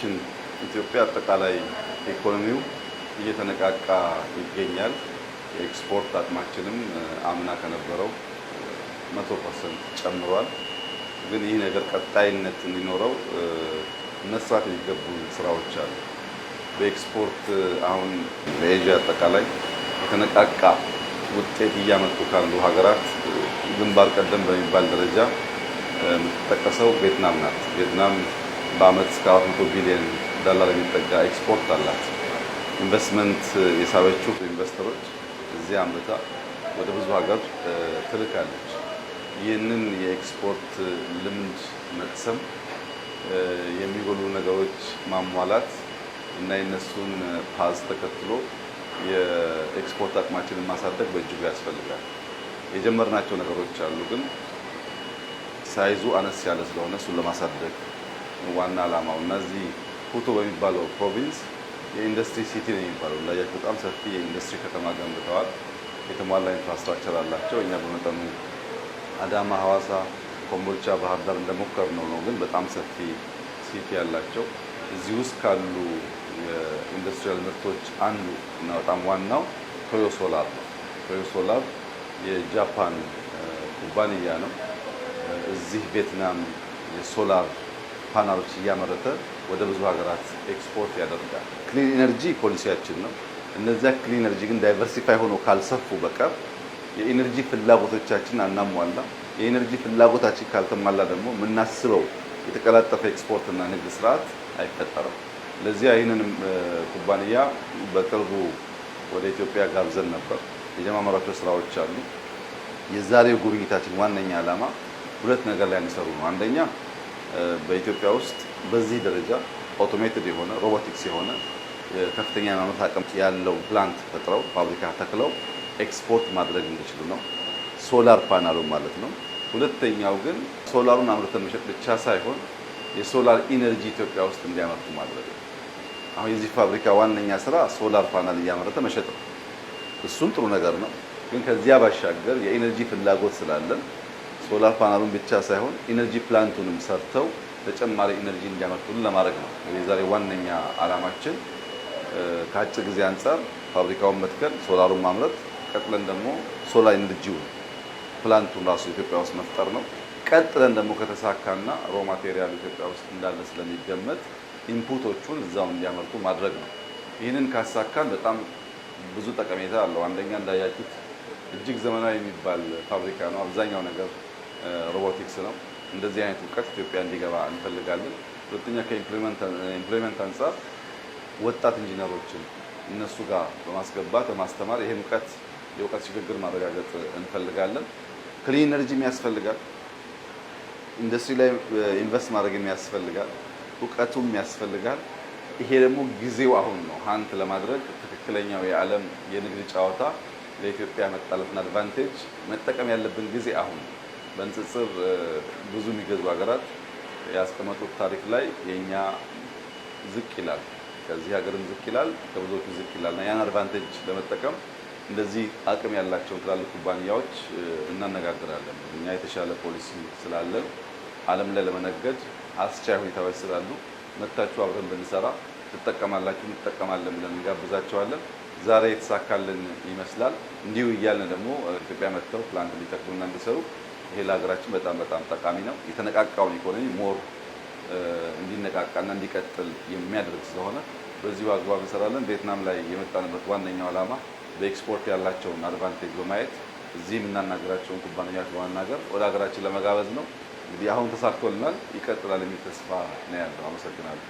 ሀገራችን ኢትዮጵያ አጠቃላይ ኢኮኖሚው እየተነቃቃ ይገኛል። የኤክስፖርት አቅማችንም አምና ከነበረው 100% ጨምሯል። ግን ይህ ነገር ቀጣይነት እንዲኖረው መስራት የሚገቡ ስራዎች አሉ። በኤክስፖርት አሁን በኤዥያ አጠቃላይ የተነቃቃ ውጤት እያመጡ ካሉ ሀገራት ግንባር ቀደም በሚባል ደረጃ የምትጠቀሰው ቪየትናም ናት። ቪየትናም በአመት እስከ 400 ቢሊዮን ዶላር የሚጠጋ ኤክስፖርት አላት። ኢንቨስትመንት የሳበችው ኢንቨስተሮች እዚህ አምርታ ወደ ብዙ ሀገር ትልካለች። ይህንን የኤክስፖርት ልምድ መቅሰም፣ የሚጎሉ ነገሮች ማሟላት እና የነሱን ፓዝ ተከትሎ የኤክስፖርት አቅማችንን ማሳደግ በእጅጉ ያስፈልጋል። የጀመርናቸው ነገሮች አሉ፣ ግን ሳይዙ አነስ ያለ ስለሆነ እሱን ለማሳደግ ዋና ዓላማው እና እዚህ ሁቶ በሚባለው ፕሮቪንስ የኢንዱስትሪ ሲቲ ነው የሚባለው። እንዳያችሁ በጣም ሰፊ የኢንዱስትሪ ከተማ ገንብተዋል። የተሟላ ኢንፍራስትራክቸር አላቸው። እኛ በመጠኑ አዳማ፣ ሐዋሳ፣ ኮምቦልቻ፣ ባህር ዳር እንደሞከር ነው። ግን በጣም ሰፊ ሲቲ ያላቸው እዚህ ውስጥ ካሉ የኢንዱስትሪያል ምርቶች አንዱ እና በጣም ዋናው ቶዮ ሶላር ነው። ቶዮ ሶላር የጃፓን ኩባንያ ነው። እዚህ ቪየትናም የሶላር ፓናሎች እያመረተ ወደ ብዙ ሀገራት ኤክስፖርት ያደርጋል። ክሊን ኢነርጂ ፖሊሲያችን ነው። እነዚያ ክሊን ኢነርጂ ግን ዳይቨርሲፋይ ሆኖ ካልሰፉ በቀር የኢነርጂ ፍላጎቶቻችን አናሟላ። የኢነርጂ ፍላጎታችን ካልተሟላ ደግሞ የምናስበው የተቀላጠፈ ኤክስፖርት እና ንግድ ስርዓት አይፈጠርም። ለዚያ ይህንንም ኩባንያ በቅርቡ ወደ ኢትዮጵያ ጋብዘን ነበር። የጀማመራቸው ስራዎች አሉ። የዛሬው ጉብኝታችን ዋነኛ ዓላማ ሁለት ነገር ላይ እንሰሩ ነው። አንደኛ በኢትዮጵያ ውስጥ በዚህ ደረጃ አውቶሜትድ የሆነ ሮቦቲክስ የሆነ ከፍተኛ የማምረት አቅም ያለው ፕላንት ፈጥረው ፋብሪካ ተክለው ኤክስፖርት ማድረግ እንዲችሉ ነው። ሶላር ፓናሉ ማለት ነው። ሁለተኛው ግን ሶላሩን አምርተን መሸጥ ብቻ ሳይሆን የሶላር ኢነርጂ ኢትዮጵያ ውስጥ እንዲያመርቱ ማድረግ ነው። አሁን የዚህ ፋብሪካ ዋነኛ ስራ ሶላር ፓናል እያመረተ መሸጥ ነው። እሱም ጥሩ ነገር ነው። ግን ከዚያ ባሻገር የኢነርጂ ፍላጎት ስላለን ሶላር ፓናሉን ብቻ ሳይሆን ኢነርጂ ፕላንቱንም ሰርተው ተጨማሪ ኢነርጂ እንዲያመርቱልን ለማድረግ ነው የዛሬ ዋነኛ ዓላማችን። ከአጭር ጊዜ አንጻር ፋብሪካውን መትከል፣ ሶላሩን ማምረት፣ ቀጥለን ደግሞ ሶላር ኢነርጂው ፕላንቱን ራሱ ኢትዮጵያ ውስጥ መፍጠር ነው። ቀጥለን ደግሞ ከተሳካና ሮ ማቴሪያል ኢትዮጵያ ውስጥ እንዳለ ስለሚገመት ኢንፑቶቹን እዛው እንዲያመርቱ ማድረግ ነው። ይህንን ካሳካን በጣም ብዙ ጠቀሜታ አለው። አንደኛ እንዳያችሁት እጅግ ዘመናዊ የሚባል ፋብሪካ ነው። አብዛኛው ነገር ሮቦቲክስ ነው። እንደዚህ አይነት እውቀት ኢትዮጵያ እንዲገባ እንፈልጋለን። ሁለተኛ ከኢምፕሊመንት አንጻር ወጣት ኢንጂነሮችን እነሱ ጋር በማስገባት በማስተማር ይሄን የእውቀት ሽግግር ማረጋገጥ እንፈልጋለን። ክሊን ኢነርጂም ያስፈልጋል። ኢንዱስትሪ ላይ ኢንቨስት ማድረግ ያስፈልጋል። እውቀቱም ያስፈልጋል። ይሄ ደግሞ ጊዜው አሁን ነው። ሀንት ለማድረግ ትክክለኛው የዓለም የንግድ ጨዋታ ለኢትዮጵያ መጣለትን አድቫንቴጅ መጠቀም ያለብን ጊዜ አሁን ነው። በንጽጽር ብዙ የሚገዙ ሀገራት ያስቀመጡት ታሪፍ ላይ የኛ ዝቅ ይላል፣ ከዚህ ሀገርም ዝቅ ይላል፣ ከብዙዎቹ ዝቅ ይላል እና ያን አድቫንቴጅ ለመጠቀም እንደዚህ አቅም ያላቸውን ትላልቅ ኩባንያዎች እናነጋግራለን። እኛ የተሻለ ፖሊሲ ስላለን ዓለም ላይ ለመነገድ አስቻይ ሁኔታዎች ስላሉ መታችሁ አብረን ብንሰራ ትጠቀማላችሁ፣ እንጠቀማለን ብለን እንጋብዛቸዋለን። ዛሬ የተሳካልን ይመስላል። እንዲሁ እያልን ደግሞ ኢትዮጵያ መጥተው ፕላንት እንዲተክሉና እንዲሰሩ ይሄ ለሀገራችን በጣም በጣም ጠቃሚ ነው። የተነቃቃውን ኢኮኖሚ ሞር እንዲነቃቃና እንዲቀጥል የሚያደርግ ስለሆነ በዚሁ አግባብ እንሰራለን። ቪየትናም ላይ የመጣንበት ዋነኛው ዓላማ በኤክስፖርት ያላቸውን አድቫንቴጅ በማየት እዚህ የምናናገራቸውን ኩባንያዎች በማናገር ወደ ሀገራችን ለመጋበዝ ነው። እንግዲህ አሁን ተሳክቶልናል፣ ይቀጥላል የሚል ተስፋ ነው ያለው። አመሰግናለሁ።